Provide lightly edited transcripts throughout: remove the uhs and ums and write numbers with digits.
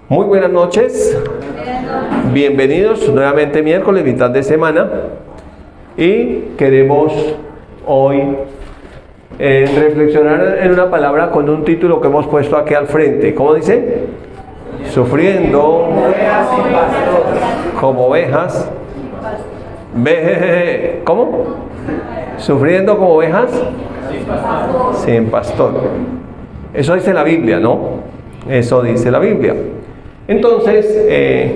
Muy buenas noches, bienvenidos nuevamente miércoles, mitad de semana, y queremos hoy reflexionar en una palabra con un título que hemos puesto aquí al frente. ¿Cómo dice? Sufriendo como ovejas. ¿Cómo? Sufriendo como ovejas sin pastor. Eso dice la Biblia, ¿no? Eso dice la Biblia. Entonces,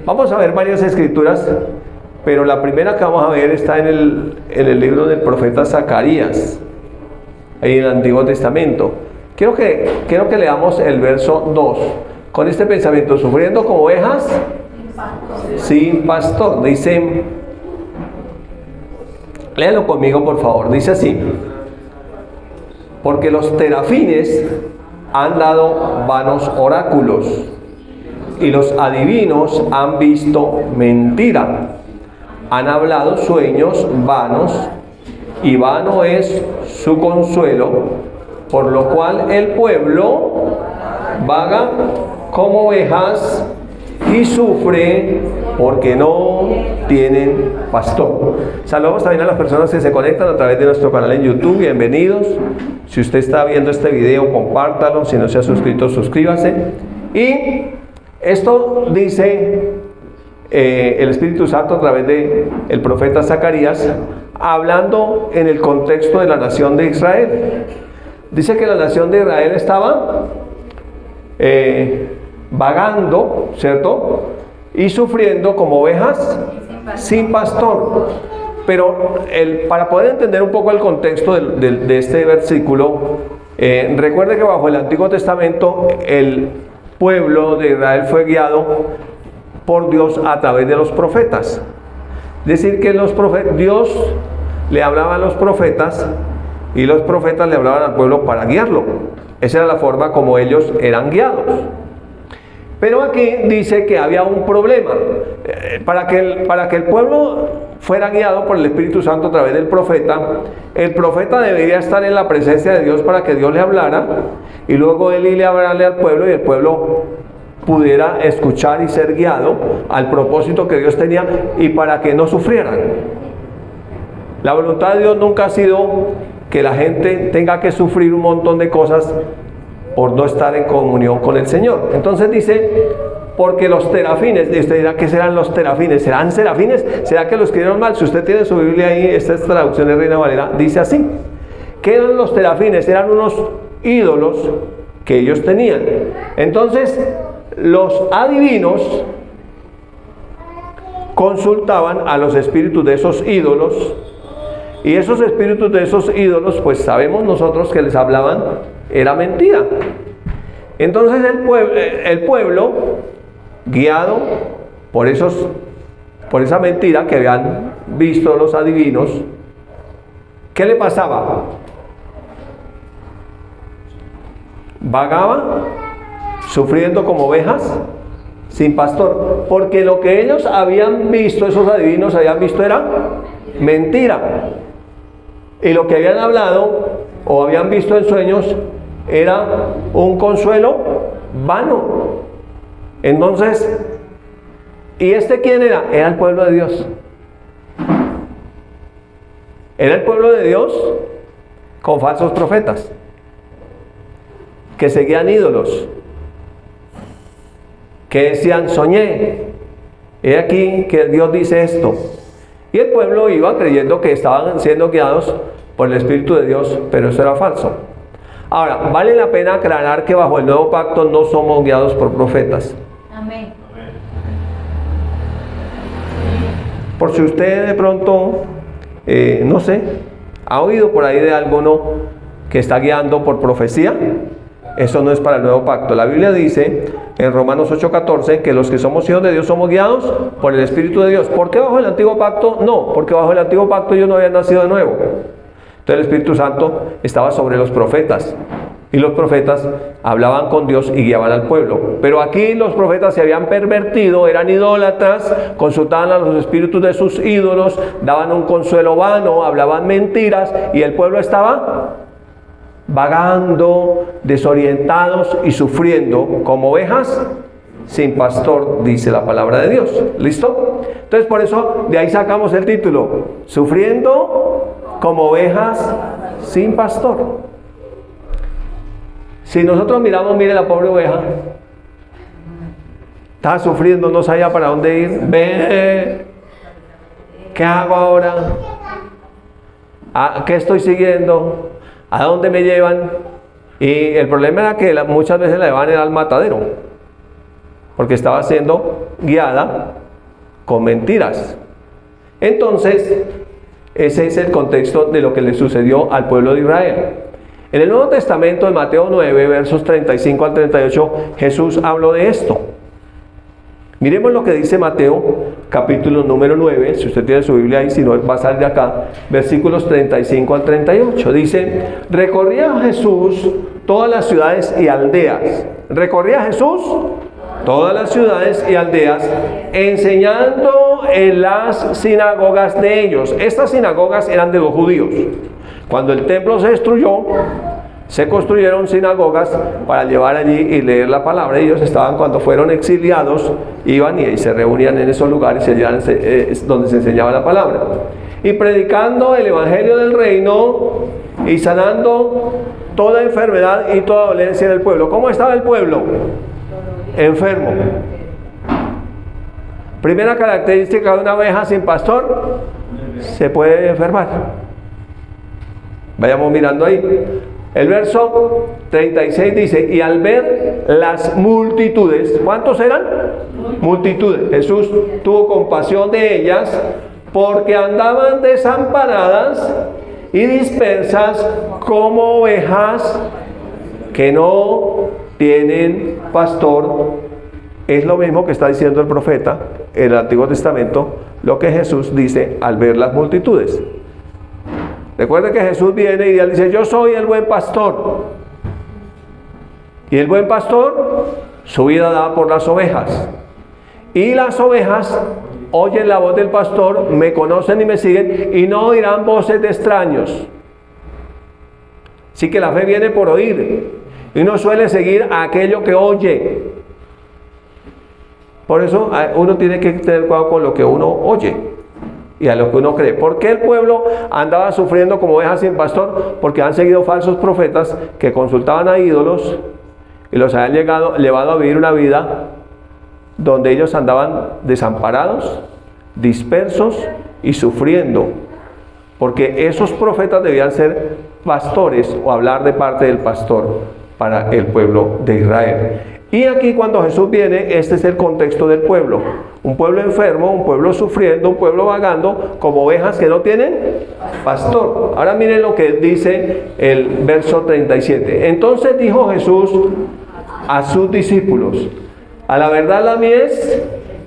vamos a ver varias escrituras, pero la primera que vamos a ver está en el libro del profeta Zacarías, ahí en el Antiguo Testamento. Quiero que leamos el verso 2, con este pensamiento: sufriendo como ovejas sin pastor. Dice, léalo conmigo por favor, dice así: porque los terafines han dado vanos oráculos, y los adivinos han visto mentira. Han hablado sueños vanos, y vano es su consuelo, por lo cual el pueblo vaga como ovejas y sufre porque no tienen pastor. Saludamos también a las personas que se conectan a través de nuestro canal en YouTube. Bienvenidos. Si usted está viendo este video, compártalo. Si no se ha suscrito, suscríbase. Y esto dice el Espíritu Santo a través del profeta Zacarías, hablando en el contexto de la nación de Israel. Dice que la nación de Israel estaba vagando, ¿cierto? Y sufriendo como ovejas sin pastor. Pero para poder entender un poco el contexto de este versículo, recuerde que bajo el Antiguo Testamento el pueblo de Israel fue guiado por Dios a través de los profetas. Es decir, que Dios le hablaba a los profetas y los profetas le hablaban al pueblo para guiarlo. Esa era la forma como ellos eran guiados. Pero aquí dice que había un problema. Para que el pueblo fuera guiado por el Espíritu Santo a través del profeta, el profeta debería estar en la presencia de Dios para que Dios le hablara, y luego él iba a hablarle al pueblo y el pueblo pudiera escuchar y ser guiado al propósito que Dios tenía y para que no sufrieran. La voluntad de Dios nunca ha sido que la gente tenga que sufrir un montón de cosas por no estar en comunión con el Señor. Entonces dice, porque los terafines, y usted dirá, ¿qué serán los terafines? ¿Serán serafines? ¿Será que lo escribieron mal? Si usted tiene su Biblia ahí, esta es traducción de Reina Valera, dice así: ¿qué eran los terafines? Eran unos ídolos que ellos tenían. Entonces, los adivinos consultaban a los espíritus de esos ídolos, y esos espíritus de esos ídolos, pues sabemos nosotros que les hablaban era mentira. Entonces el pueblo, guiado por esa mentira que habían visto los adivinos, ¿qué le pasaba? Vagaba, sufriendo como ovejas sin pastor, porque lo que ellos habían visto, esos adivinos habían visto, era mentira. Y lo que habían hablado o habían visto en sueños era un consuelo vano. Entonces, ¿y quién era? Era el pueblo de Dios. Era el pueblo de Dios con falsos profetas que seguían ídolos, que decían: soñé, he aquí que Dios dice esto. Y el pueblo iba creyendo que estaban siendo guiados por el Espíritu de Dios, pero eso era falso. Ahora, vale la pena aclarar que bajo el nuevo pacto no somos guiados por profetas. Amén. Por si usted de pronto, no sé, ha oído por ahí de alguno que está guiando por profecía, eso no es para el nuevo pacto. La Biblia dice en Romanos 8:14 que los que somos hijos de Dios somos guiados por el Espíritu de Dios. ¿Por qué bajo el antiguo pacto? No, porque bajo el antiguo pacto ellos no habían nacido de nuevo. Entonces el Espíritu Santo estaba sobre los profetas, y los profetas hablaban con Dios y guiaban al pueblo. Pero aquí los profetas se habían pervertido, eran idólatras, consultaban a los espíritus de sus ídolos, daban un consuelo vano, hablaban mentiras, y el pueblo estaba vagando, desorientados y sufriendo como ovejas sin pastor, dice la palabra de Dios. ¿Listo? Entonces por eso de ahí sacamos el título, sufriendo como ovejas sin pastor. Si nosotros miramos, mire la pobre oveja, estaba sufriendo, no sabía para dónde ir. Ve, ¿qué hago ahora? ¿A qué estoy siguiendo? ¿A dónde me llevan? Y el problema era que muchas veces la llevaban al matadero, porque estaba siendo guiada con mentiras. Entonces, ese es el contexto de lo que le sucedió al pueblo de Israel. En el Nuevo Testamento, en Mateo 9, versos 35 al 38, Jesús habló de esto. Miremos lo que dice Mateo, capítulo número 9, si usted tiene su Biblia ahí, si no va a salir de acá, versículos 35 al 38. Dice, recorría Jesús todas las ciudades y aldeas. Recorría Jesús todas las ciudades y aldeas, enseñando en las sinagogas de ellos. Estas sinagogas eran de los judíos. Cuando el templo se destruyó, se construyeron sinagogas para llevar allí y leer la palabra. Ellos estaban, cuando fueron exiliados, iban y se reunían en esos lugares donde se enseñaba la palabra. Y predicando el evangelio del reino y sanando toda enfermedad y toda dolencia en el pueblo. ¿Cómo estaba el pueblo? Enfermo. Primera característica de una oveja sin pastor, se puede enfermar. Vayamos mirando ahí. El verso 36 dice, y al ver las multitudes, ¿cuántos eran? Multitudes. Jesús tuvo compasión de ellas porque andaban desamparadas y dispersas como ovejas que no tienen pastor. Es lo mismo que está diciendo el profeta en el Antiguo Testamento, lo que Jesús dice al ver las multitudes. Recuerden que Jesús viene y él dice, yo soy el buen pastor. Y el buen pastor su vida da por las ovejas. Y las ovejas oyen la voz del pastor, me conocen y me siguen, y no oirán voces de extraños. Así que la fe viene por oír. Y uno suele seguir a aquello que oye. Por eso uno tiene que tener cuidado con lo que uno oye y a lo que uno cree. ¿Por qué el pueblo andaba sufriendo como ovejas sin pastor? Porque han seguido falsos profetas que consultaban a ídolos y los habían llevado a vivir una vida donde ellos andaban desamparados, dispersos y sufriendo. Porque esos profetas debían ser pastores o hablar de parte del pastor para el pueblo de Israel. Y aquí cuando Jesús viene, este es el contexto del pueblo. Un pueblo enfermo, un pueblo sufriendo, un pueblo vagando, como ovejas que no tienen pastor. Ahora miren lo que dice el verso 37. Entonces dijo Jesús a sus discípulos, a la verdad la mies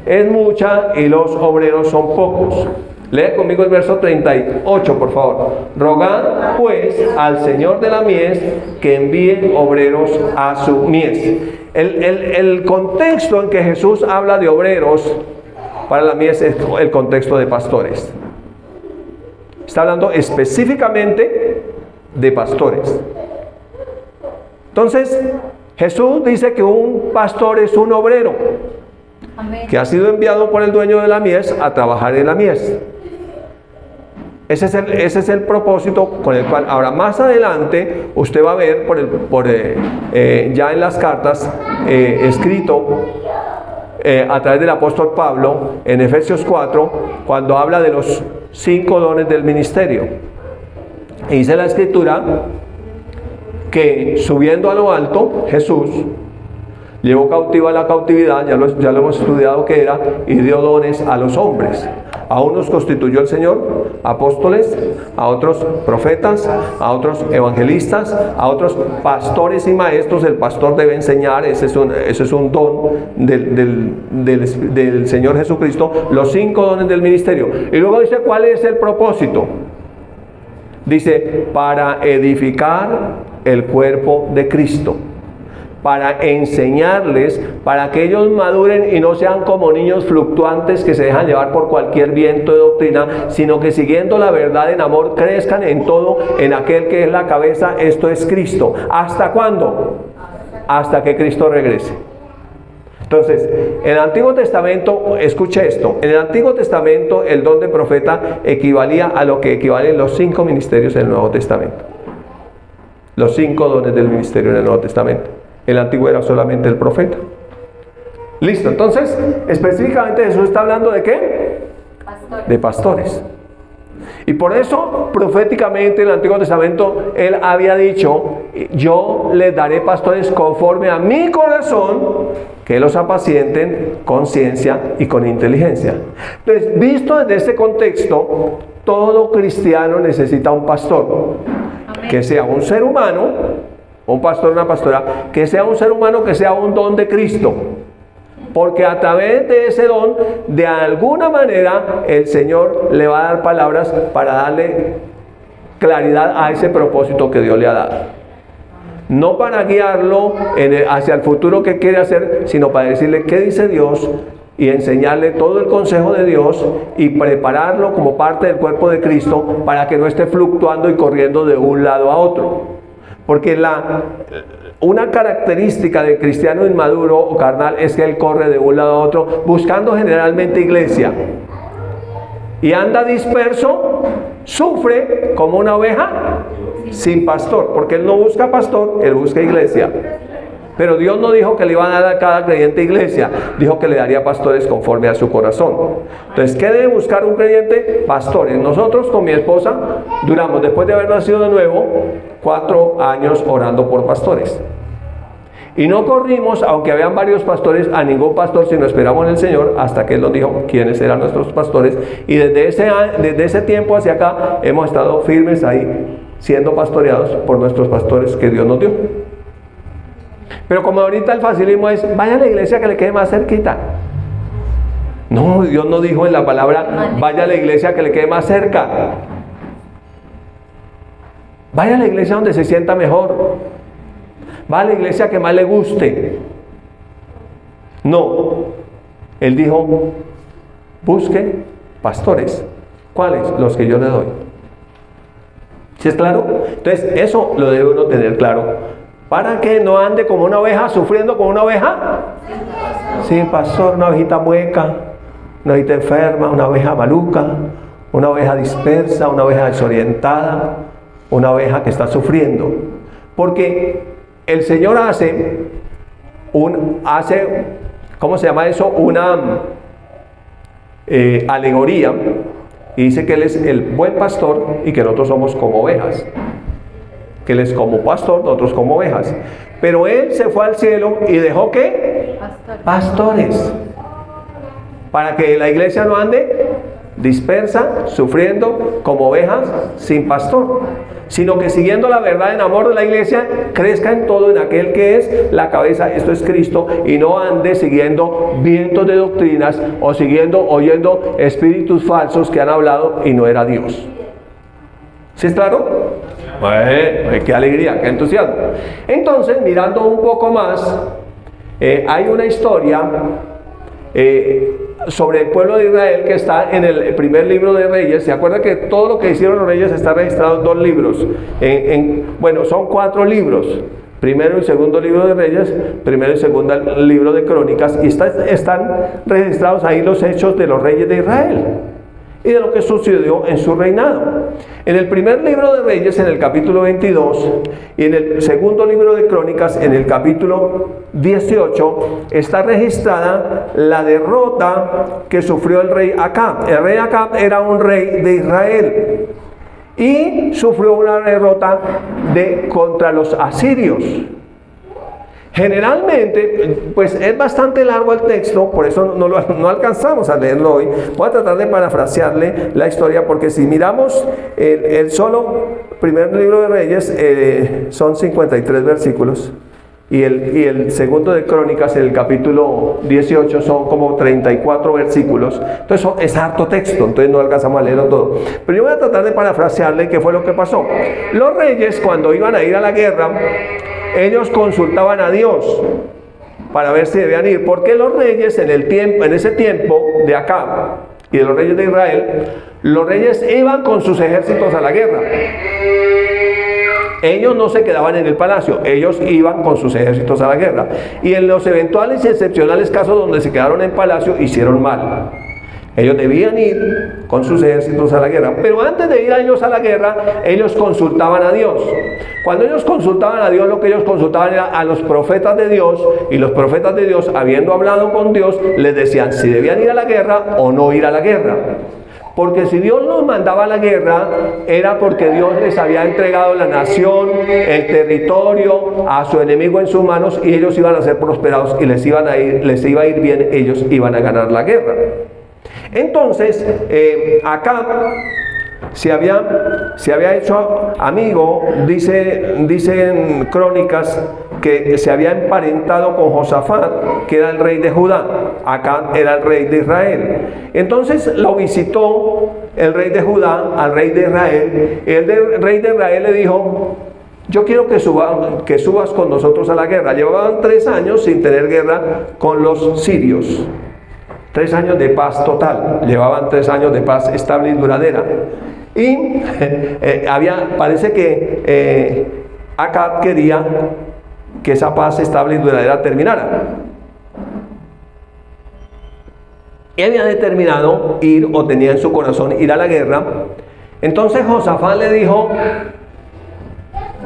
es mucha y los obreros son pocos. Lee conmigo el verso 38, por favor. Rogad pues al Señor de la mies que envíe obreros a su mies. El contexto en que Jesús habla de obreros para la mies es el contexto de pastores. Está hablando específicamente de pastores. Entonces, Jesús dice que un pastor es un obrero que ha sido enviado por el dueño de la mies a trabajar en la mies. Ese es el propósito con el cual ahora más adelante usted va a ver ya en las cartas escrito a través del apóstol Pablo en Efesios 4 cuando habla de los 5 dones del ministerio. Y dice la escritura que subiendo a lo alto Jesús llevó cautiva la cautividad, ya lo hemos estudiado que era, y dio dones a los hombres. A unos constituyó el Señor apóstoles, a otros profetas, a otros evangelistas, a otros pastores y maestros. El pastor debe enseñar, ese es un don del Señor Jesucristo, los 5 dones del ministerio. Y luego dice, ¿cuál es el propósito? Dice, para edificar el cuerpo de Cristo. Para enseñarles, para que ellos maduren y no sean como niños fluctuantes que se dejan llevar por cualquier viento de doctrina, sino que siguiendo la verdad en amor crezcan en todo, en aquel que es la cabeza, esto es Cristo. ¿Hasta cuándo? Hasta que Cristo regrese. Entonces, en el Antiguo Testamento, escuche esto, en el Antiguo Testamento el don de profeta equivalía a lo que equivalen los 5 ministerios en el Nuevo Testamento. Los 5 dones del ministerio en el Nuevo Testamento. El Antiguo era solamente el profeta. Listo, entonces, específicamente Jesús está hablando ¿de qué? Pastores. De pastores. Y por eso, proféticamente en el Antiguo Testamento, Él había dicho, yo les daré pastores conforme a mi corazón, que los apacienten con ciencia y con inteligencia. Entonces, visto desde este contexto, todo cristiano necesita un pastor. Amén. Que sea un ser humano, un pastor, una pastora, que sea un ser humano, que sea un don de Cristo. Porque a través de ese don, de alguna manera, el Señor le va a dar palabras para darle claridad a ese propósito que Dios le ha dado. No para guiarlo hacia el futuro que quiere hacer, sino para decirle qué dice Dios y enseñarle todo el consejo de Dios y prepararlo como parte del cuerpo de Cristo para que no esté fluctuando y corriendo de un lado a otro. Porque una característica del cristiano inmaduro o carnal es que él corre de un lado a otro buscando generalmente iglesia y anda disperso, sufre como una oveja sin pastor, porque él no busca pastor, él busca iglesia. Pero Dios no dijo que le iba a dar a cada creyente iglesia, dijo que le daría pastores conforme a su corazón. Entonces, ¿qué debe buscar un creyente? Pastores. Nosotros con mi esposa duramos, después de haber nacido de nuevo, 4 años orando por pastores. Y no corrimos, aunque habían varios pastores, a ningún pastor, sino esperamos en el Señor hasta que Él nos dijo quiénes eran nuestros pastores. Y desde ese tiempo hacia acá hemos estado firmes ahí, siendo pastoreados por nuestros pastores que Dios nos dio. Pero como ahorita el facilismo es, vaya a la iglesia que le quede más cerquita. No, Dios no dijo en la palabra, vaya a la iglesia que le quede más cerca. Vaya a la iglesia donde se sienta mejor. Va a la iglesia que más le guste. No, Él dijo, busque pastores. ¿Cuáles? Los que yo le doy. ¿Sí es claro? Entonces, eso lo debe uno tener claro. Para que no ande como una oveja, sufriendo como una oveja sin pastor, una ovejita mueca, una ovejita enferma, una oveja maluca, una oveja dispersa, una oveja desorientada, una oveja que está sufriendo. Porque el Señor hace, ¿cómo se llama eso? Una alegoría, y dice que Él es el buen pastor y que nosotros somos como ovejas. Que Él es como pastor, nosotros como ovejas. Pero Él se fue al cielo y dejó ¿qué? Pastores. Para que la iglesia no ande dispersa, sufriendo como ovejas sin pastor, sino que siguiendo la verdad en amor de la iglesia, crezca en todo en aquel que es la cabeza, esto es Cristo, y no ande siguiendo vientos de doctrinas o oyendo espíritus falsos que han hablado y no era Dios. ¿Sí es claro? Bueno, qué alegría, qué entusiasmo. Entonces, mirando un poco más, hay una historia sobre el pueblo de Israel que está en el primer libro de Reyes. ¿Se acuerda que todo lo que hicieron los reyes está registrado en 2 libros? Bueno, son 4 libros. Primero y segundo libro de Reyes, primero y segundo libro de Crónicas, y están registrados ahí los hechos de los reyes de Israel y de lo que sucedió en su reinado. En el primer libro de Reyes, en el capítulo 22, y en el segundo libro de Crónicas, en el capítulo 18, está registrada la derrota que sufrió el rey Acab. El rey Acab era un rey de Israel y sufrió una derrota contra los asirios. Generalmente, pues es bastante largo el texto, por eso no alcanzamos a leerlo hoy. Voy a tratar de parafrasearle la historia, porque si miramos el solo primer libro de Reyes, son 53 versículos. Y el segundo de Crónicas, en el capítulo 18, son como 34 versículos. Entonces es harto texto, entonces no alcanzamos a leerlo todo. Pero yo voy a tratar de parafrasearle qué fue lo que pasó. Los reyes, cuando iban a ir a la guerra, ellos consultaban a Dios para ver si debían ir. Porque los reyes en ese tiempo de Acab y de los reyes de Israel, los reyes iban con sus ejércitos a la guerra. ellos no se quedaban en el palacio, ellos iban con sus ejércitos a la guerra. Y en los eventuales y excepcionales casos donde se quedaron en palacio, hicieron mal. Ellos debían ir con sus ejércitos a la guerra. Pero antes de ir a ellos a la guerra, ellos consultaban a Dios. Cuando ellos consultaban a Dios, lo que ellos consultaban era a los profetas de Dios. Y los profetas de Dios, habiendo hablado con Dios, les decían si debían ir a la guerra o no ir a la guerra. Porque si Dios los mandaba a la guerra, era porque Dios les había entregado la nación, el territorio, a su enemigo en sus manos, y ellos iban a ser prosperados y les iba a ir bien, ellos iban a ganar la guerra. Entonces, Acab se había hecho amigo, dicen crónicas, que se había emparentado con Josafat, que era el rey de Judá. Acab era el rey de Israel. Entonces lo visitó el rey de Judá al rey de Israel. El rey de Israel le dijo: yo quiero que subas con nosotros a la guerra. Llevaban 3 años sin tener guerra con los sirios. 3 años de paz total. Llevaban 3 años de paz estable y duradera. Y parece que Acab quería que esa paz estable y duradera terminara. Y había determinado ir, o tenía en su corazón ir a la guerra. Entonces Josafat le dijo: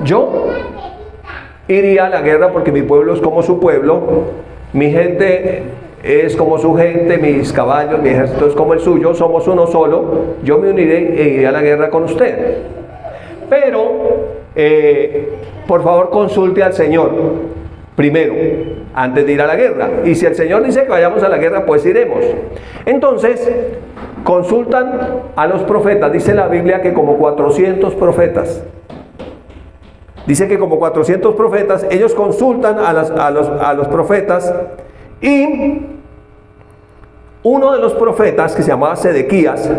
yo iría a la guerra porque mi pueblo es como su pueblo, mi gente es como su gente, mis caballos, mi ejército es como el suyo, somos uno solo, yo me uniré e iré a la guerra con usted. Pero, por favor, consulte al Señor primero, antes de ir a la guerra. Y si el Señor dice que vayamos a la guerra, pues iremos. Entonces, consultan a los profetas. Dice la Biblia que como 400 profetas. Dice que como 400 profetas, ellos consultan a los profetas, y uno de los profetas, que se llamaba Sedequías,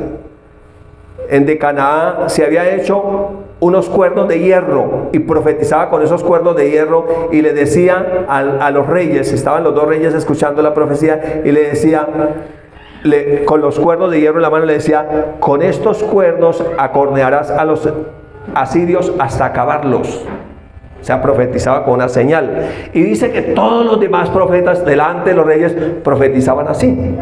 de Canaán, se había hecho unos cuernos de hierro y profetizaba con esos cuernos de hierro, y le decía a los reyes, estaban los 2 reyes escuchando la profecía, y le decía, con los cuernos de hierro en la mano, le decía: con estos cuernos acornearás a los asirios hasta acabarlos. O sea, profetizaba con una señal. Y dice que todos los demás profetas delante de los reyes profetizaban así: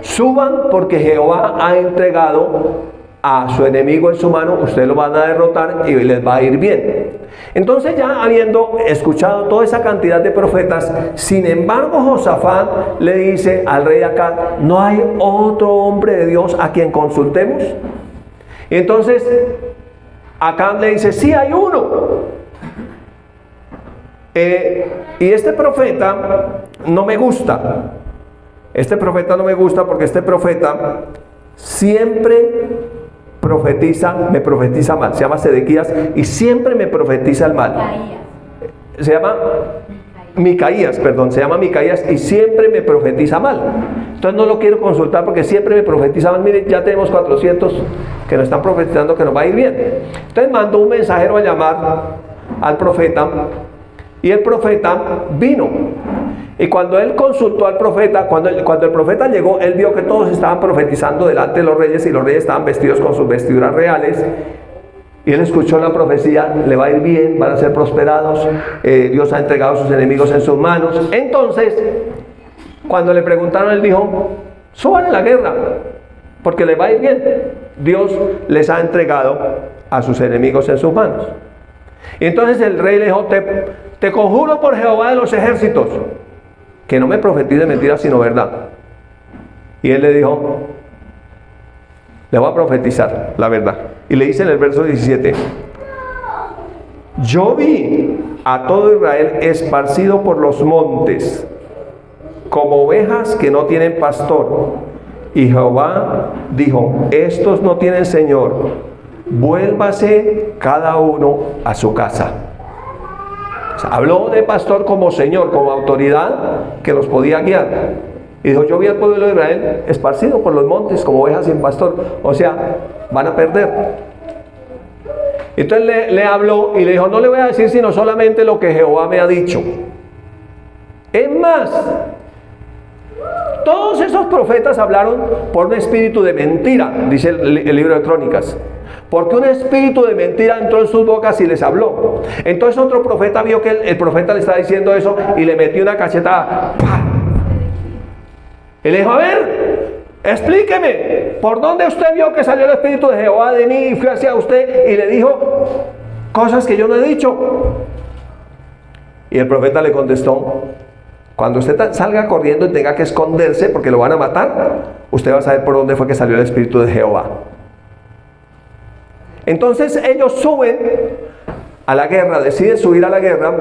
suban porque Jehová ha entregado a su enemigo en su mano, ustedes lo van a derrotar y les va a ir bien. Entonces, ya habiendo escuchado toda esa cantidad de profetas, sin embargo Josafat le dice al rey Acab: ¿no hay otro hombre de Dios a quien consultemos? Y entonces Acab le dice: sí, hay uno. Y este profeta no me gusta. Este profeta no me gusta porque este profeta siempre me profetiza mal. Se llama Sedequías y siempre me profetiza el mal. Se llama Micaías y siempre me profetiza mal. Entonces no lo quiero consultar porque siempre me profetiza mal. Miren, ya tenemos 400 que nos están profetizando que nos va a ir bien. Entonces mandó un mensajero a llamar al profeta. Y el profeta vino. Y cuando él consultó al profeta, cuando el profeta llegó, él vio que todos estaban profetizando delante de los reyes, y los reyes estaban vestidos con sus vestiduras reales. Y él escuchó la profecía: le va a ir bien, van a ser prosperados, Dios ha entregado a sus enemigos en sus manos. Entonces, cuando le preguntaron, él dijo: suban a la guerra, porque les va a ir bien. Dios les ha entregado a sus enemigos en sus manos. Y entonces el rey le dijo: te conjuro por Jehová de los ejércitos, que no me profetice mentiras sino verdad. Y él le dijo: le voy a profetizar la verdad. Y le dice en el verso 17: yo vi a todo Israel esparcido por los montes, como ovejas que no tienen pastor. Y Jehová dijo: estos no tienen señor, vuélvase cada uno a su casa. O sea, habló de pastor como señor, como autoridad que los podía guiar. Y dijo: yo vi al pueblo de Israel esparcido por los montes como ovejas sin pastor. O sea, van a perder. Entonces le habló y le dijo: no le voy a decir sino solamente lo que Jehová me ha dicho. Es más, Todos esos profetas hablaron por un espíritu de mentira, dice el libro de Crónicas. Porque un espíritu de mentira entró en sus bocas y les habló. Entonces otro profeta vio que el profeta le estaba diciendo eso y le metió una cachetada. ¡Pah! Y le dijo, a ver, explíqueme, ¿por dónde usted vio que salió el espíritu de Jehová de mí y fue hacia usted y le dijo cosas que yo no he dicho? Y el profeta le contestó, cuando usted salga corriendo y tenga que esconderse porque lo van a matar, usted va a saber por dónde fue que salió el espíritu de Jehová. Entonces ellos suben a la guerra, deciden subir a la guerra,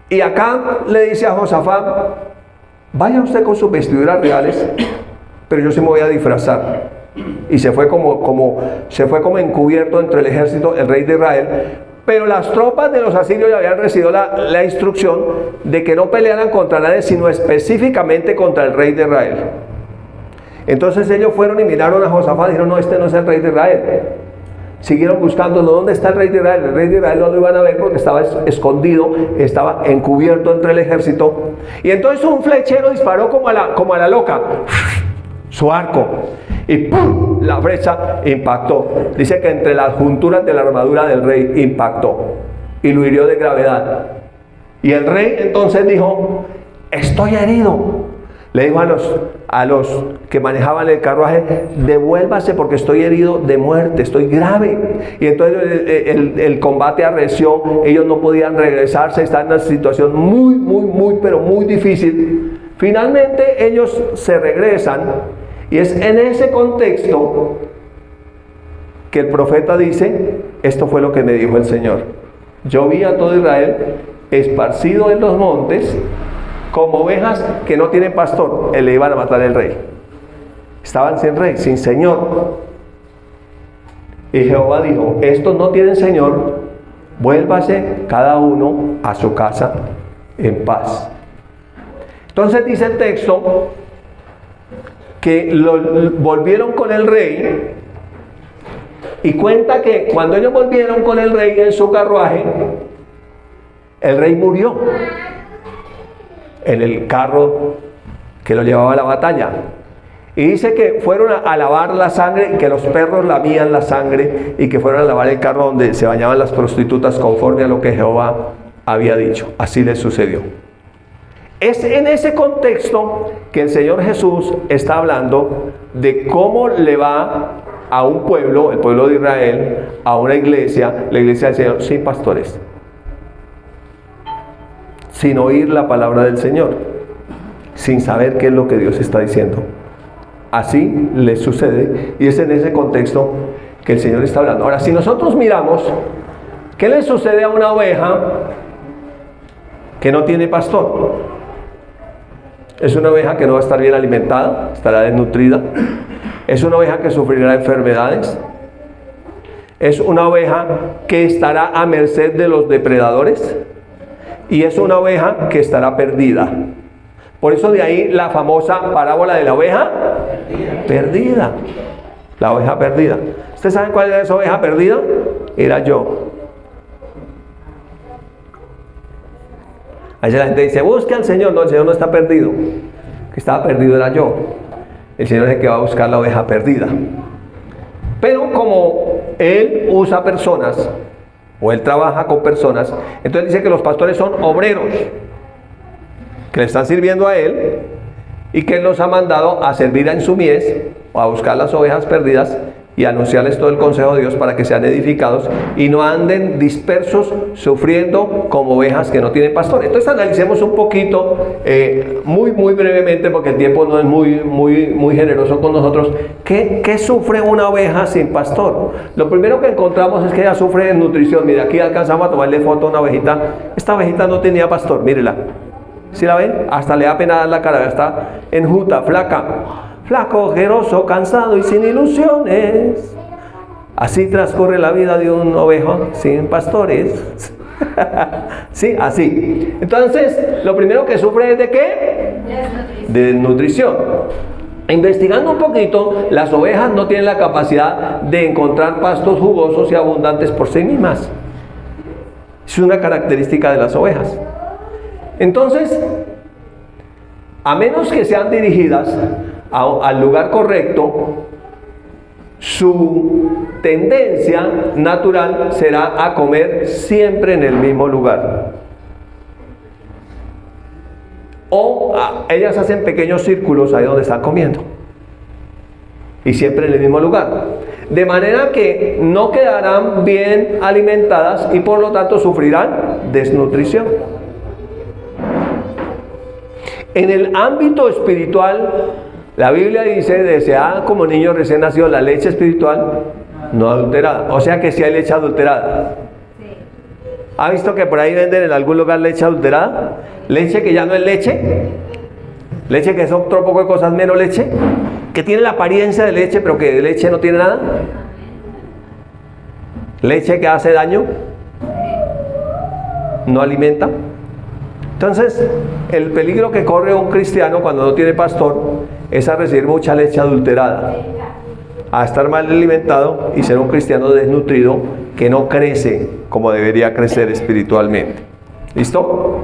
y acá le dice a Josafat, vaya usted con sus vestiduras reales, pero yo sí me voy a disfrazar. Y se fue como encubierto entre el ejército, el rey de Israel. Pero las tropas de los asirios ya habían recibido la instrucción de que no pelearan contra nadie, sino específicamente contra el rey de Israel. Entonces ellos fueron y miraron a Josafat y dijeron, no, este no es el rey de Israel. Siguieron buscándolo, ¿dónde está el rey de Israel? El rey de Israel no lo iban a ver porque estaba escondido, estaba encubierto entre el ejército. Y entonces un flechero disparó como a la loca su arco y ¡pum!, la flecha impactó. Dice que entre las junturas de la armadura del rey impactó y lo hirió de gravedad. Y el rey entonces dijo, estoy herido. Le dijo a los que manejaban el carruaje, devuélvase porque estoy herido de muerte, estoy grave. Y entonces el combate arreció, ellos no podían regresarse, estaban en una situación pero muy difícil. Finalmente ellos se regresan y es en ese contexto que el profeta dice, esto fue lo que me dijo el Señor. Yo vi a todo Israel esparcido en los montes, como ovejas que no tienen pastor, le iban a matar el rey. Estaban sin rey, sin señor. Y Jehová dijo, estos no tienen señor, vuélvase cada uno a su casa en paz. Entonces dice el texto que volvieron con el rey y cuenta que cuando ellos volvieron con el rey en su carruaje, el rey murió en el carro que lo llevaba a la batalla. Y dice que fueron a lavar la sangre, que los perros lamían la sangre y que fueron a lavar el carro donde se bañaban las prostitutas conforme a lo que Jehová había dicho. Así les sucedió. Es en ese contexto que el Señor Jesús está hablando de cómo le va a un pueblo, el pueblo de Israel, a una iglesia, la iglesia del Señor, sin pastores, sin oír la palabra del Señor, sin saber qué es lo que Dios está diciendo. Así les sucede, y es en ese contexto que el Señor está hablando. Ahora, si nosotros miramos, ¿qué le sucede a una oveja que no tiene pastor? Es una oveja que no va a estar bien alimentada, estará desnutrida. Es una oveja que sufrirá enfermedades. Es una oveja que estará a merced de los depredadores. Y es una oveja que estará perdida. Por eso de ahí la famosa parábola de la oveja perdida. La oveja perdida. ¿Ustedes saben cuál era esa oveja perdida? Era yo. A veces la gente dice, busque al Señor. No, el Señor no está perdido. El que estaba perdido era yo. El Señor es el que va a buscar la oveja perdida. Pero como Él usa personas, o Él trabaja con personas, entonces dice que los pastores son obreros que le están sirviendo a Él y que Él los ha mandado a servir en su mies o a buscar las ovejas perdidas y anunciarles todo el consejo de Dios para que sean edificados y no anden dispersos sufriendo como ovejas que no tienen pastor. Entonces analicemos un poquito, muy brevemente, porque el tiempo no es muy generoso con nosotros. ¿Qué sufre una oveja sin pastor? Lo primero que encontramos es que ella sufre desnutrición. Mire, aquí alcanzamos a tomarle foto a una ovejita. Esta ovejita no tenía pastor, mírela. ¿Sí la ven? Hasta le da pena dar la cara, está enjuta, flaca. Flaco, ojeroso, cansado y sin ilusiones. Así transcurre la vida de un ovejo sin pastores. Sí, así. Entonces, lo primero que sufre es ¿de qué? De desnutrición. Investigando un poquito, las ovejas no tienen la capacidad de encontrar pastos jugosos y abundantes por sí mismas. Es una característica de las ovejas. Entonces, a menos que sean dirigidas al lugar correcto, su tendencia natural será a comer siempre en el mismo lugar. O ellas hacen pequeños círculos ahí donde están comiendo. Y siempre en el mismo lugar. De manera que no quedarán bien alimentadas y por lo tanto sufrirán desnutrición. En el ámbito espiritual, la Biblia dice: desead como niños recién nacidos la leche espiritual no adulterada. O sea que si hay leche adulterada. ¿Ha visto que por ahí venden en algún lugar leche adulterada? Leche que ya no es leche. Leche que es otro poco de cosas menos leche. Que tiene la apariencia de leche, pero que de leche no tiene nada. Leche que hace daño. No alimenta. Entonces, el peligro que corre un cristiano cuando no tiene pastor es a recibir mucha leche adulterada, a estar mal alimentado y ser un cristiano desnutrido que no crece como debería crecer espiritualmente. ¿Listo?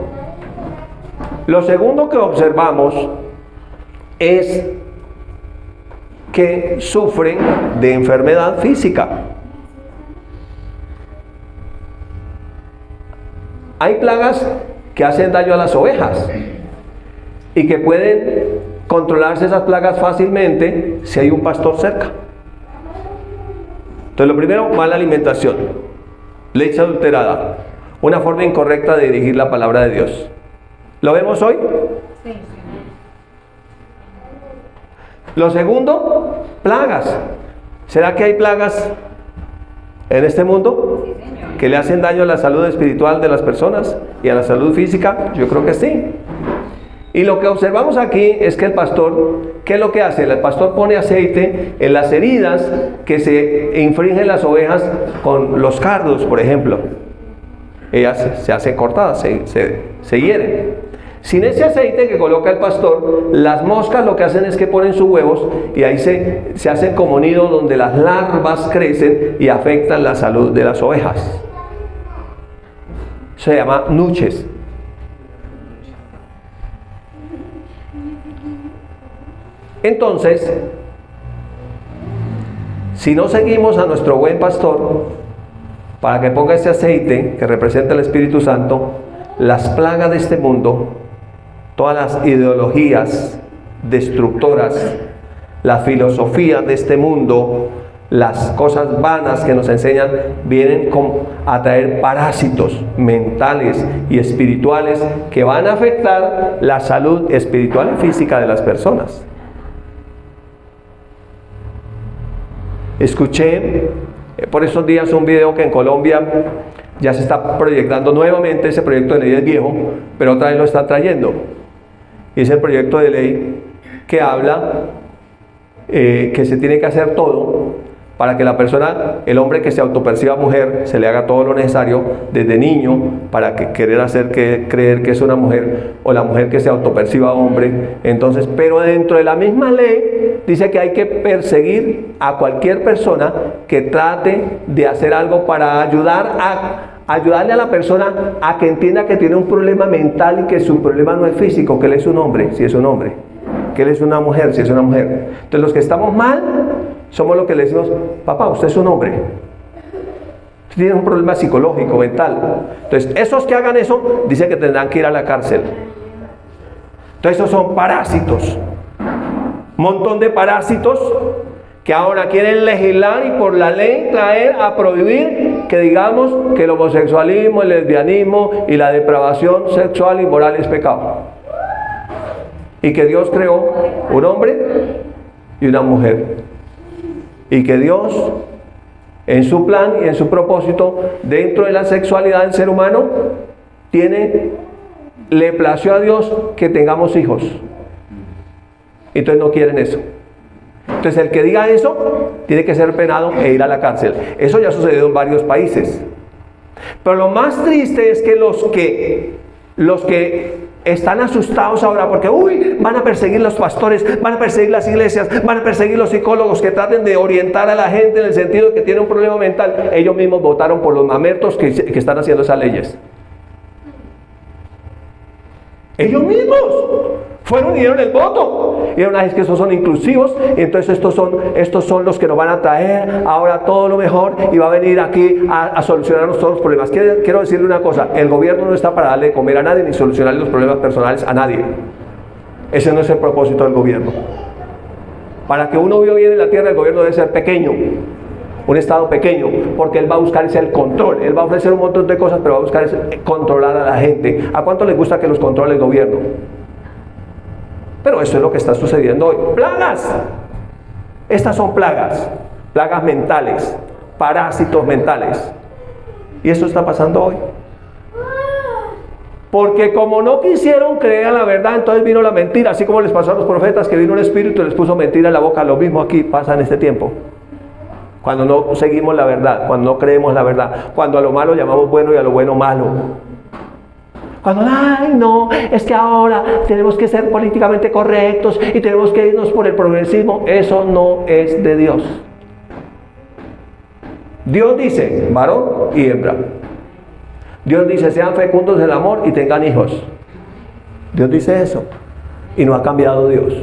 Lo segundo que observamos es que sufren de enfermedad física. Hay plagas que hacen daño a las ovejas y que pueden controlarse esas plagas fácilmente si hay un pastor cerca. Entonces, lo primero, mala alimentación, leche adulterada, una forma incorrecta de dirigir la palabra de Dios. ¿Lo vemos hoy? Sí. Lo segundo, plagas. ¿Será que hay plagas en este mundo que le hacen daño a la salud espiritual de las personas y a la salud física? Yo creo que sí. Y lo que observamos aquí es que el pastor, ¿qué es lo que hace? El pastor pone aceite en las heridas que se infringen las ovejas con los cardos, por ejemplo. Ellas se hacen cortadas, se hieren. Sin ese aceite que coloca el pastor, las moscas lo que hacen es que ponen sus huevos y ahí se hacen como nidos donde las larvas crecen y afectan la salud de las ovejas. Se llama nuches. Entonces, si no seguimos a nuestro buen pastor para que ponga ese aceite que representa el Espíritu Santo, las plagas de este mundo, todas las ideologías destructoras, la filosofía de este mundo, las cosas vanas que nos enseñan, vienen a traer parásitos mentales y espirituales que van a afectar la salud espiritual y física de las personas. Escuché por estos días un video que en Colombia ya se está proyectando nuevamente. Ese proyecto de ley es viejo, pero otra vez lo están trayendo. Y es el proyecto de ley que habla que se tiene que hacer todo para que la persona, el hombre que se autoperciba mujer, se le haga todo lo necesario desde niño para querer hacer creer que es una mujer, o la mujer que se autoperciba hombre. Entonces, pero dentro de la misma ley dice que hay que perseguir a cualquier persona que trate de hacer algo para ayudarle a la persona a que entienda que tiene un problema mental y que su problema no es físico, que él es un hombre, si es un hombre, que él es una mujer, si es una mujer. Entonces, los que estamos mal somos los que le decimos: papá, usted es un hombre, usted tiene un problema psicológico, mental. Entonces, esos que hagan eso, dice que tendrán que ir a la cárcel. Entonces, esos son parásitos, un montón de parásitos que ahora quieren legislar y por la ley traer a prohibir que digamos que el homosexualismo, el lesbianismo y la depravación sexual y moral es pecado. Y que Dios creó un hombre y una mujer. Y que Dios, en su plan y en su propósito, dentro de la sexualidad del ser humano, le plació a Dios que tengamos hijos. Entonces no quieren eso. Entonces el que diga eso tiene que ser penado e ir a la cárcel. Eso ya ha sucedido en varios países. Pero lo más triste es que los que están asustados ahora porque van a perseguir los pastores, van a perseguir las iglesias, van a perseguir los psicólogos que traten de orientar a la gente en el sentido de que tiene un problema mental. Ellos mismos votaron por los mamertos que están haciendo esas leyes. Ellos mismos Fueron y dieron el voto. Y dijeron, es que esos son inclusivos, y entonces estos son los que nos van a traer ahora todo lo mejor y va a venir aquí a solucionarnos todos los problemas. Quiero decirle una cosa, el gobierno no está para darle de comer a nadie ni solucionarle los problemas personales a nadie. Ese no es el propósito del gobierno. Para que uno viva bien en la tierra, el gobierno debe ser pequeño, un estado pequeño, porque él va a buscar ese el control. Él va a ofrecer un montón de cosas, pero va a buscar ese controlar a la gente. ¿A cuánto les gusta que los controle el gobierno? Pero eso es lo que está sucediendo hoy. ¡Plagas! Estas son plagas mentales, parásitos mentales. Y esto está pasando hoy. Porque como no quisieron creer a la verdad, entonces vino la mentira, así como les pasó a los profetas que vino un espíritu y les puso mentira en la boca. Lo mismo aquí pasa en este tiempo. Cuando no seguimos la verdad, cuando no creemos la verdad, cuando a lo malo llamamos bueno y a lo bueno malo. Cuando, ay no, es que ahora tenemos que ser políticamente correctos y tenemos que irnos por el progresismo. Eso no es de Dios. Dios dice, varón y hembra. Dios dice, sean fecundos del amor y tengan hijos. Dios dice eso. Y no ha cambiado Dios.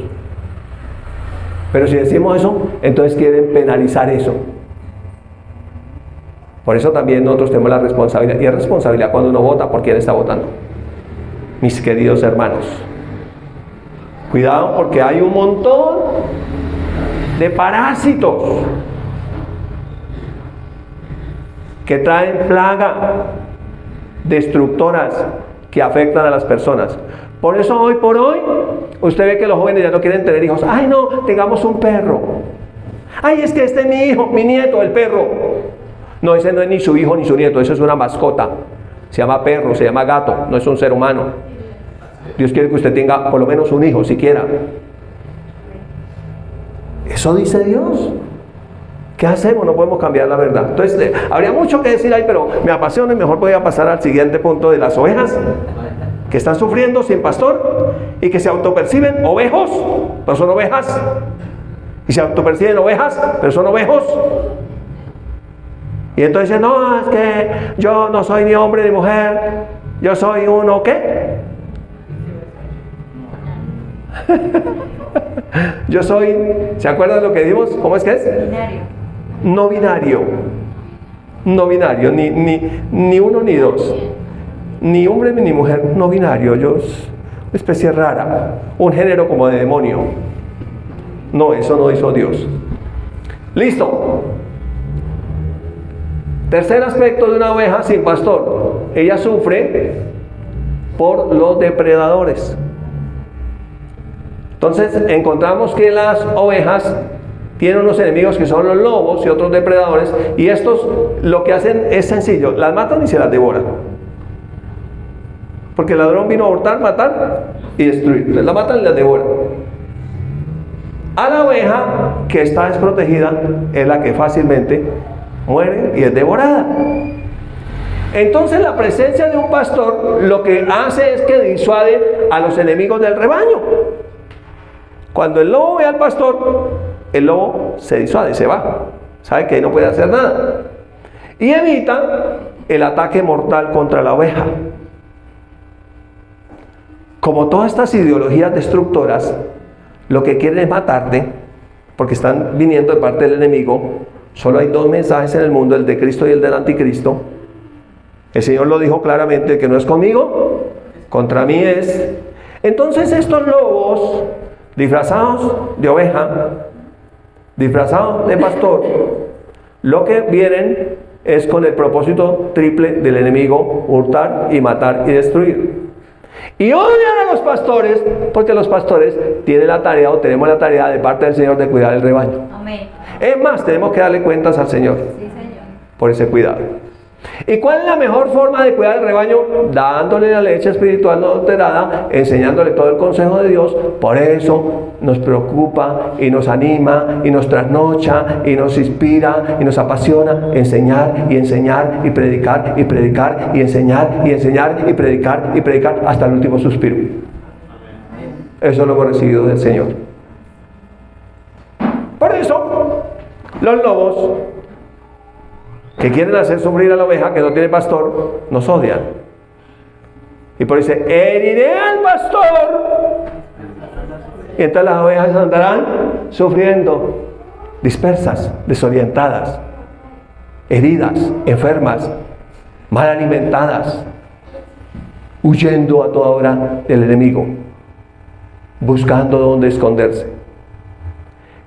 Pero si decimos eso, entonces quieren penalizar eso. Por eso también nosotros tenemos la responsabilidad. Y es responsabilidad cuando uno vota por quién está votando. Mis queridos hermanos. Cuidado porque hay un montón de parásitos que traen plaga, destructoras que afectan a las personas. Por eso hoy por hoy usted ve que los jóvenes ya no quieren tener hijos. Ay no, tengamos un perro. Ay, es que este es mi hijo, mi nieto, el perro. No, ese no es ni su hijo ni su nieto, eso es una mascota. Se llama perro, se llama gato, no es un ser humano. Dios quiere que usted tenga por lo menos un hijo, siquiera. Eso dice Dios. ¿Qué hacemos? No podemos cambiar la verdad. Entonces, habría mucho que decir ahí, pero me apasiona y mejor voy a pasar al siguiente punto de las ovejas que están sufriendo sin pastor y que se autoperciben ovejos, pero son ovejas. Y se autoperciben ovejas, pero son ovejos. Y entonces dicen, no, es que yo no soy ni hombre ni mujer, yo soy uno, ¿qué? Yo soy, ¿se acuerdan de lo que dimos? ¿Cómo es que es? Binario. No binario. No binario, ni uno ni dos. Ni hombre ni mujer, no binario. Yo es una especie rara, un género como de demonio. No, eso no hizo Dios. Listo. Tercer aspecto de una oveja sin pastor. Ella sufre por los depredadores. Entonces encontramos que las ovejas tienen unos enemigos que son los lobos y otros depredadores, y estos lo que hacen es sencillo, las matan y se las devoran. Porque el ladrón vino a hurtar, matar y destruir. Las matan y las devoran. A la oveja que está desprotegida es la que fácilmente muere y es devorada. Entonces la presencia de un pastor lo que hace es que disuade a los enemigos del rebaño. Cuando el lobo ve al pastor, el lobo se disuade, se va. Sabe que ahí no puede hacer nada. Y evita el ataque mortal contra la oveja. Como todas estas ideologías destructoras, lo que quieren es matarte, porque están viniendo de parte del enemigo. Solo hay dos mensajes en el mundo, el de Cristo y el del anticristo. El Señor lo dijo claramente, que no es conmigo, contra mí es. Entonces estos lobos, disfrazados de oveja, disfrazados de pastor, lo que vienen es con el propósito triple del enemigo: hurtar y matar y destruir. Y odian a los pastores, porque los pastores tienen la tarea, o tenemos la tarea de parte del Señor, de cuidar el rebaño. Amén. Es más, tenemos que darle cuentas al Señor. Sí, Señor. Por ese cuidado. ¿Y cuál es la mejor forma de cuidar el rebaño? Dándole la leche espiritual no adulterada, enseñándole todo el consejo de Dios. Por eso nos preocupa y nos anima y nos trasnocha y nos inspira y nos apasiona enseñar y enseñar y predicar y predicar y enseñar y enseñar y predicar hasta el último suspiro. Eso lo hemos recibido del Señor. Por eso los lobos que quieren hacer sufrir a la oveja que no tiene pastor, nos odian. Y por eso dice, heriré al pastor Y entonces las ovejas andarán sufriendo, dispersas, desorientadas, heridas, enfermas, mal alimentadas, huyendo a toda hora del enemigo, buscando dónde esconderse.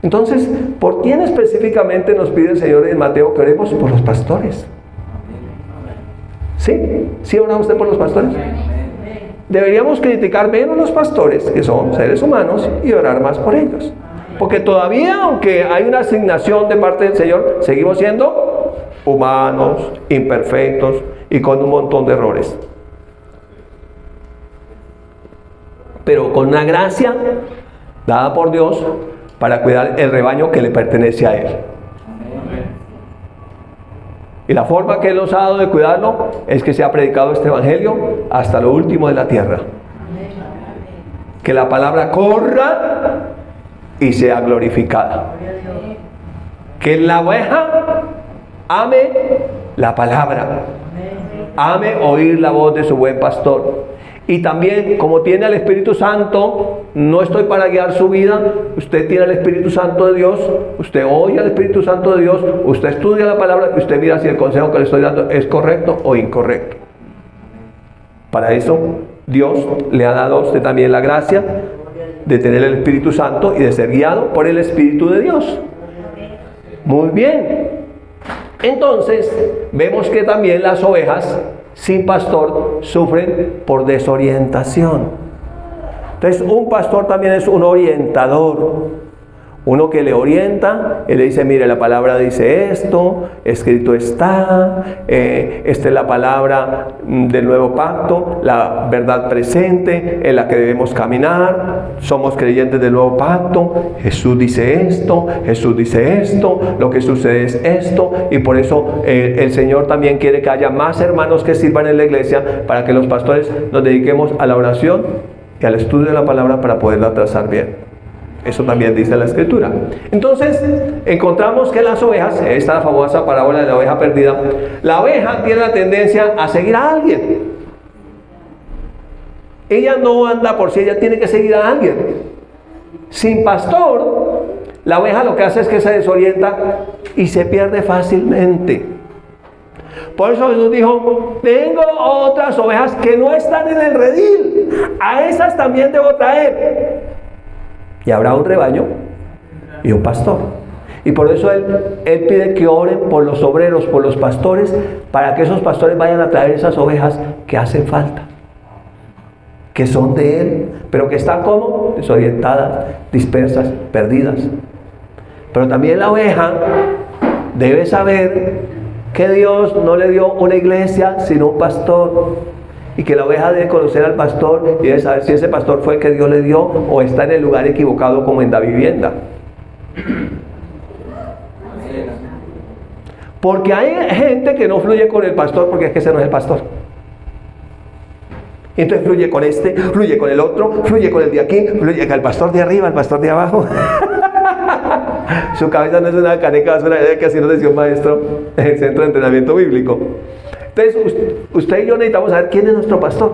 Entonces, ¿por quién específicamente nos pide el Señor en Mateo que oremos? Por los pastores. ¿Sí? ¿Sí ora usted por los pastores? Deberíamos criticar menos a los pastores, que son seres humanos, y orar más por ellos. Porque todavía, aunque hay una asignación de parte del Señor, seguimos siendo humanos, imperfectos y con un montón de errores. Pero con una gracia dada por Dios para cuidar el rebaño que le pertenece a Él. Y la forma que Él nos ha dado de cuidarlo es que se ha predicado este evangelio hasta lo último de la tierra. Que la palabra corra y sea glorificada. Que la oveja ame la palabra, ame oír la voz de su buen pastor. Y también, como tiene al Espíritu Santo, no estoy para guiar su vida, usted tiene al Espíritu Santo de Dios, usted oye al Espíritu Santo de Dios, usted estudia la palabra y usted mira si el consejo que le estoy dando es correcto o incorrecto. Para eso, Dios le ha dado a usted también la gracia de tener el Espíritu Santo y de ser guiado por el Espíritu de Dios. Muy bien. Entonces, vemos que también las ovejas sin pastor sufren por desorientación. Entonces, un pastor también es un orientador. Uno que le orienta y le dice, mire, la palabra dice esto, escrito está, esta es la palabra del nuevo pacto, la verdad presente en la que debemos caminar, somos creyentes del nuevo pacto, Jesús dice esto, lo que sucede es esto, y por eso el Señor también quiere que haya más hermanos que sirvan en la iglesia para que los pastores nos dediquemos a la oración y al estudio de la palabra para poderla trazar bien. Eso también dice la Escritura. Entonces, encontramos que las ovejas, esta es la famosa parábola de la oveja perdida, la oveja tiene la tendencia a seguir a alguien. Ella no anda por sí, ella tiene que seguir a alguien. Sin pastor, la oveja lo que hace es que se desorienta y se pierde fácilmente. Por eso Jesús dijo, tengo otras ovejas que no están en el redil, a esas también debo traer. Y habrá un rebaño y un pastor. Y por eso él pide que oren por los obreros, por los pastores, para que esos pastores vayan a traer esas ovejas que hacen falta, que son de Él, pero que están como desorientadas, dispersas, perdidas. Pero también la oveja debe saber que Dios no le dio una iglesia, sino un pastor. Y que la oveja debe conocer al pastor y debe saber si ese pastor fue el que Dios le dio o está en el lugar equivocado como en la vivienda. Porque hay gente que no fluye con el pastor porque es que ese no es el pastor. Y entonces fluye con este, fluye con el otro, fluye con el de aquí, fluye con el pastor de arriba, el pastor de abajo. Su cabeza no es una caneca, es una idea que así nos decía un maestro en el centro de entrenamiento bíblico. Entonces, usted y yo necesitamos saber quién es nuestro pastor.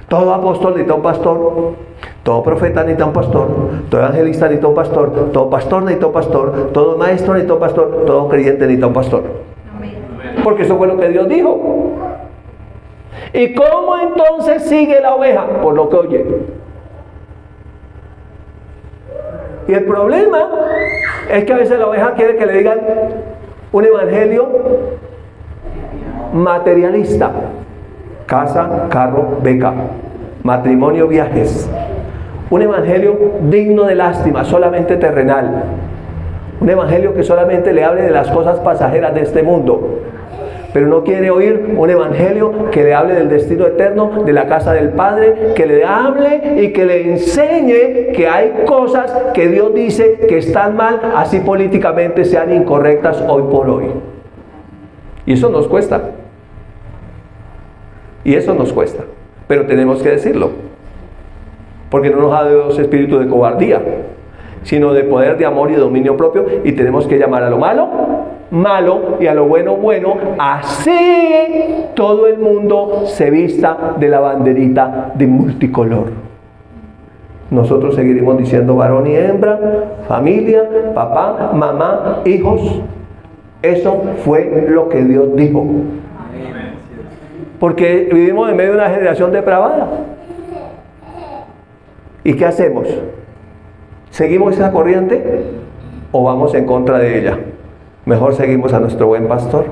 Todo apóstol necesita un pastor, todo profeta necesita un pastor, todo evangelista necesita un pastor, todo pastor necesita un pastor, todo maestro necesita un pastor, todo creyente necesita un pastor. Porque eso fue lo que Dios dijo. ¿Y cómo entonces sigue la oveja? Por lo que oye. Y el problema es que a veces la oveja quiere que le digan un evangelio materialista: casa, carro, beca, matrimonio, viajes. Un evangelio digno de lástima, solamente terrenal. Un evangelio que solamente le hable de las cosas pasajeras de este mundo. Pero no quiere oír un evangelio que le hable del destino eterno, de la casa del Padre, que le hable y que le enseñe que hay cosas que Dios dice que están mal, así políticamente sean incorrectas hoy por hoy. Y eso nos cuesta. Y eso nos cuesta. Pero tenemos que decirlo. Porque no nos ha dado ese espíritu de cobardía, sino de poder, de amor y de dominio propio. Y tenemos que llamar a lo malo, malo, y a lo bueno, bueno. Así todo el mundo se vista de la banderita de multicolor. nosotros seguiremos diciendo varón y hembra, familia, papá, mamá, hijos. Eso fue lo que Dios dijo. Porque vivimos en medio de una generación depravada. ¿Y qué hacemos? ¿Seguimos esa corriente o vamos en contra de ella? Mejor seguimos a nuestro buen pastor.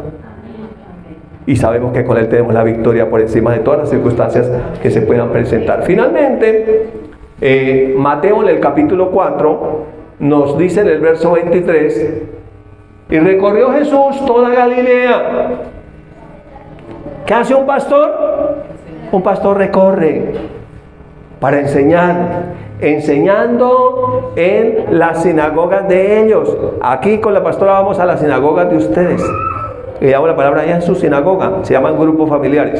Y sabemos que con él tenemos la victoria por encima de todas las circunstancias que se puedan presentar. Finalmente, Mateo en el capítulo 4 nos dice en el verso 23: y recorrió Jesús toda Galilea. ¿Qué hace un pastor? Un pastor recorre para enseñar, enseñando en las sinagogas de ellos. Aquí con la pastora vamos a las sinagogas de ustedes. Le damos la palabra allá en su sinagoga, se llaman grupos familiares.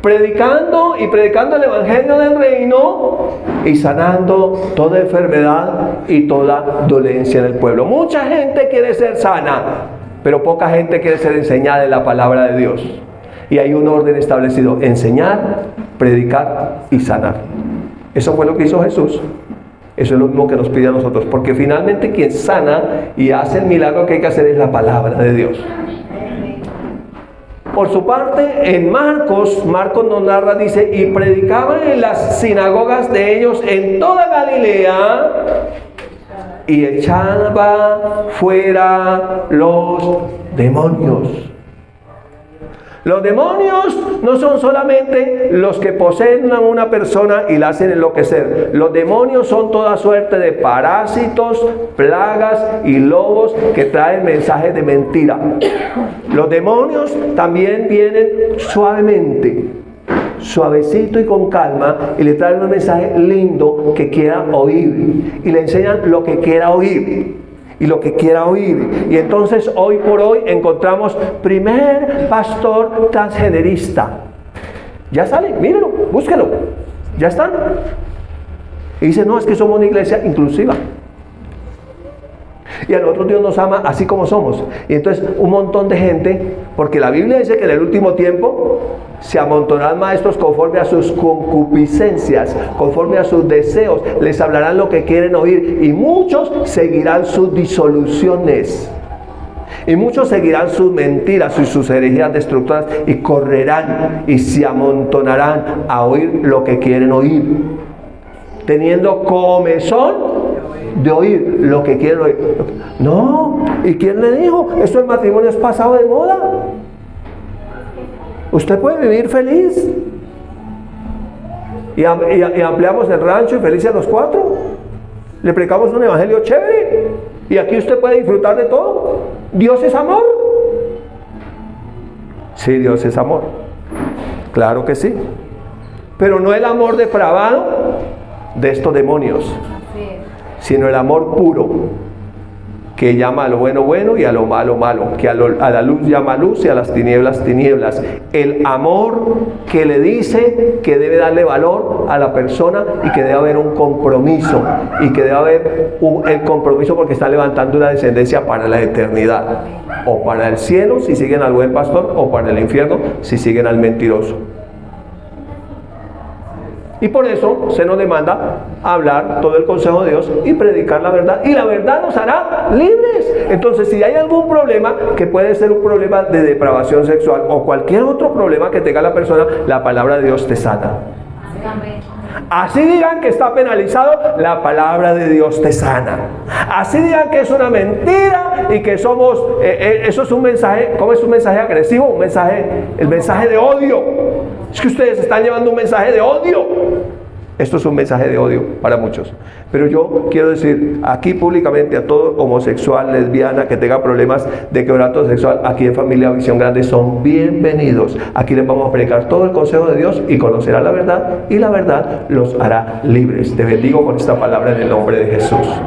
Predicando el evangelio del reino y sanando toda enfermedad y toda dolencia en el pueblo. Mucha gente quiere ser sana, pero poca gente quiere ser enseñada en la palabra de Dios. Y hay un orden establecido: enseñar, predicar y sanar. Eso fue lo que hizo Jesús. Eso es lo mismo que nos pide a nosotros, porque finalmente quien sana y hace el milagro que hay que hacer es la palabra de Dios. Por su parte, en Marcos nos narra, dice: y predicaban en las sinagogas de ellos en toda Galilea y echaba fuera los demonios. Los demonios no son solamente los que poseen a una persona y la hacen enloquecer. Los demonios son toda suerte de parásitos, plagas y lobos que traen mensajes de mentira. Los demonios también vienen suavemente, suavecito y con calma, y le traen un mensaje lindo que quiera oír. Y le enseñan lo que quiera oír. Y lo que quiera oír. Y entonces hoy por hoy encontramos primer pastor transgenerista. Ya sale, mírenlo, búsquelo. Ya están. Y dice: no, es que somos una iglesia inclusiva. Y a nosotros Dios nos ama así como somos. Y entonces un montón de gente, porque la Biblia dice que en el último tiempo se amontonarán maestros conforme a sus concupiscencias, conforme a sus deseos, les hablarán lo que quieren oír, y muchos seguirán sus disoluciones, y muchos seguirán sus mentiras y sus herejías destructoras, y correrán y se amontonarán a oír lo que quieren oír, teniendo comezón de oír lo que quieren oír. No, ¿y quién le dijo? Esto del matrimonio es pasado de moda. Usted puede vivir feliz. Y ampliamos el rancho y felices los cuatro. Le predicamos un evangelio chévere. Y aquí usted puede disfrutar de todo. Dios es amor. Sí, Dios es amor. Claro que sí. Pero no el amor depravado de estos demonios, sino el amor puro, que llama a lo bueno bueno y a lo malo malo, que a la luz llama luz y a las tinieblas tinieblas. El amor que le dice que debe darle valor a la persona y que debe haber un compromiso, y que debe haber el compromiso porque está levantando una descendencia para la eternidad, o para el cielo si siguen al buen pastor, o para el infierno si siguen al mentiroso. Y por eso se nos demanda hablar todo el consejo de Dios y predicar la verdad. Y la verdad nos hará libres. Entonces, si hay algún problema, que puede ser un problema de depravación sexual o cualquier otro problema que tenga la persona, la palabra de Dios te sana. Así digan que está penalizado, la palabra de Dios te sana. Así digan que es una mentira y que somos, eso es un mensaje, ¿cómo es un mensaje agresivo? El mensaje de odio. Es que ustedes están llevando un mensaje de odio. Esto es un mensaje de odio para muchos. Pero yo quiero decir aquí públicamente a todo homosexual, lesbiana, que tenga problemas de quebranto sexual, aquí en Familia Visión Grande son bienvenidos. Aquí les vamos a predicar todo el consejo de Dios y conocerán la verdad, y la verdad los hará libres. Te bendigo con esta palabra en el nombre de Jesús.